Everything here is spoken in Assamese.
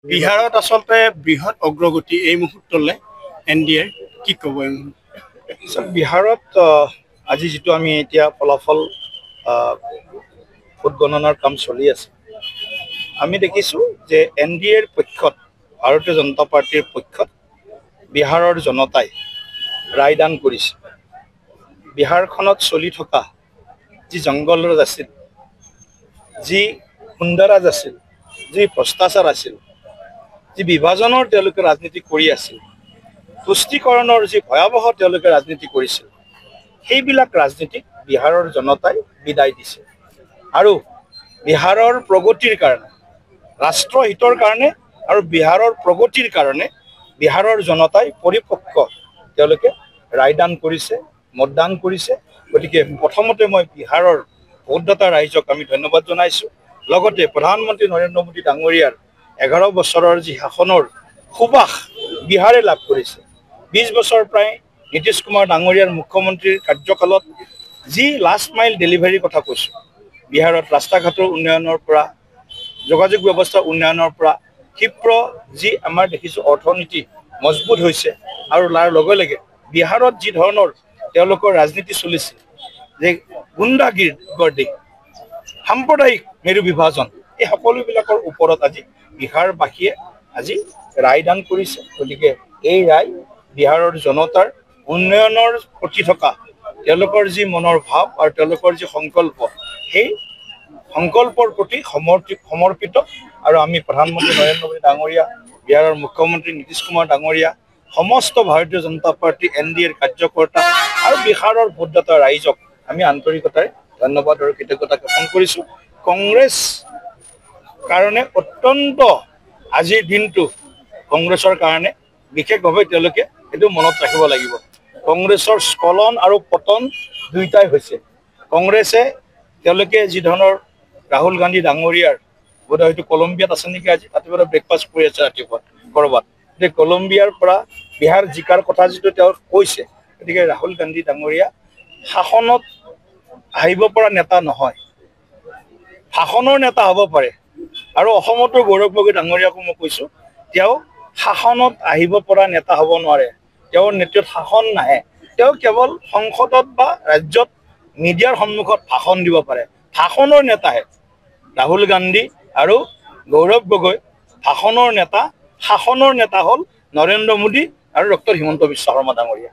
বিহাৰত আচলতে বৃহৎ অগ্ৰগতি এই মুহূৰ্তলৈ এনডিএৰ কি ক'ব বিহাৰত আজি যিটো আমি এতিয়া ফলাফল ভোট গণনাৰ কাম চলি আছে আমি দেখিছোঁ যে এনডিএৰ পক্ষত ভাৰতীয় জনতা পাৰ্টিৰ পক্ষত বিহাৰৰ জনতাই ৰায়দান কৰিছে। বিহাৰখনত চলি থকা যি জংগলৰাজ আছিল, যি গুণ্ডাৰাজ আছিল, যি ভ্ৰষ্টাচাৰ আছিল, যি বিভাজনৰ তেওঁলোকে ৰাজনীতি কৰি আছিল, তুষ্টিকৰণৰ যি ভয়াৱহ তেওঁলোকে ৰাজনীতি কৰিছিল, সেইবিলাক ৰাজনীতিক বিহাৰৰ জনতাই বিদায় দিছে আৰু বিহাৰৰ প্ৰগতিৰ কাৰণে, ৰাষ্ট্ৰহিতৰ কাৰণে আৰু বিহাৰৰ প্ৰগতিৰ কাৰণে বিহাৰৰ জনতাই পৰিপক্ক তেওঁলোকে ৰায়দান কৰিছে, মতদান কৰিছে। গতিকে প্ৰথমতে মই বিহাৰৰ ভোটদাতা ৰাইজক আমি ধন্যবাদ জনাইছোঁ। লগতে প্ৰধানমন্ত্ৰী নৰেন্দ্ৰ মোদী ডাঙৰীয়াৰ 11 বছৰৰ যি শাসনৰ সুবাস বিহাৰে লাভ কৰিছে, 20 বছৰ প্ৰায় নীতিশ কুমাৰ ডাঙৰীয়াৰ মুখ্যমন্ত্ৰীৰ কাৰ্যকালত যি লাষ্ট মাইল ডেলিভাৰীৰ কথা কৈছোঁ, বিহাৰত ৰাস্তা ঘাটৰ উন্নয়নৰ পৰা যোগাযোগ ব্যৱস্থা উন্নয়নৰ পৰা ক্ষীপ্ৰ যি আমাৰ দেখিছোঁ অৰ্থনীতি মজবুত হৈছে আৰু তাৰ লগে লগে বিহাৰত যি ধৰণৰ তেওঁলোকৰ ৰাজনীতি চলিছে, যে গুণ্ডাগিৰ্দী, সাম্প্ৰদায়িক মেৰু বিভাজন, এই সকলোবিলাকৰ ওপৰত আজি বিহাৰবাসীয়ে আজি ৰায়দান কৰিছে। গতিকে এই ৰায় বিহাৰৰ জনতাৰ উন্নয়নৰ প্ৰতি থকা তেওঁলোকৰ যি মনৰ ভাৱ আৰু তেওঁলোকৰ যি সংকল্প, সেই সংকল্পৰ প্ৰতি সমৰ্পিত। আৰু আমি প্ৰধানমন্ত্ৰী নৰেন্দ্ৰ মোদী ডাঙৰীয়া, বিহাৰৰ মুখ্যমন্ত্ৰী নীতিশ কুমাৰ ডাঙৰীয়া, সমস্ত ভাৰতীয় জনতা পাৰ্টি এনডিএৰ কাৰ্যকৰ্তা আৰু বিহাৰৰ ভোটদাতা ৰাইজক আমি আন্তৰিকতাৰে ধন্যবাদ আৰু কৃতজ্ঞতা জ্ঞাপন কৰিছোঁ। কংগ্ৰেছ কাৰণে অত্যন্ত আজিৰ দিনটো কংগ্ৰেছৰ কাৰণে বিশেষভাৱে তেওঁলোকে এইটো মনত ৰাখিব লাগিব। কংগ্ৰেছৰ স্খলন আৰু পতন দুয়োটাই হৈছে। কংগ্ৰেছে তেওঁলোকে যি ধৰণৰ ৰাহুল গান্ধী ডাঙৰীয়াৰ বোধহয় হয়তো কলম্বিয়াত আছে নেকি, আজি তাতে বোধহয় ব্ৰেকফাষ্ট কৰি আছে ৰাতিপুৱা ক'ৰবাত, গতিকে কলম্বিয়াৰ পৰা বিহাৰ জিকাৰ কথা যিটো তেওঁ কৈছে, গতিকে ৰাহুল গান্ধী ডাঙৰীয়া শাসনত আহিব পৰা নেতা নহয়, শাসনৰ নেতা হ'ব পাৰে। আৰু অসমতো গৌৰৱ গগৈ ডাঙৰীয়াকো মই কৈছোঁ, তেওঁ শাসনত আহিব পৰা নেতা হ'ব নোৱাৰে, তেওঁৰ নেতৃত্বত শাসন নাহে, তেওঁ কেৱল সংসদত বা ৰাজ্যত মিডিয়াৰ সন্মুখত ভাষণ দিব পাৰে, ভাষণৰ নেতাহে। ৰাহুল গান্ধী আৰু গৌৰৱ গগৈ ভাষণৰ নেতা, শাসনৰ নেতা হ'ল নৰেন্দ্ৰ মোদী আৰু ডক্টৰ হিমন্ত বিশ্ব শৰ্মা ডাঙৰীয়া।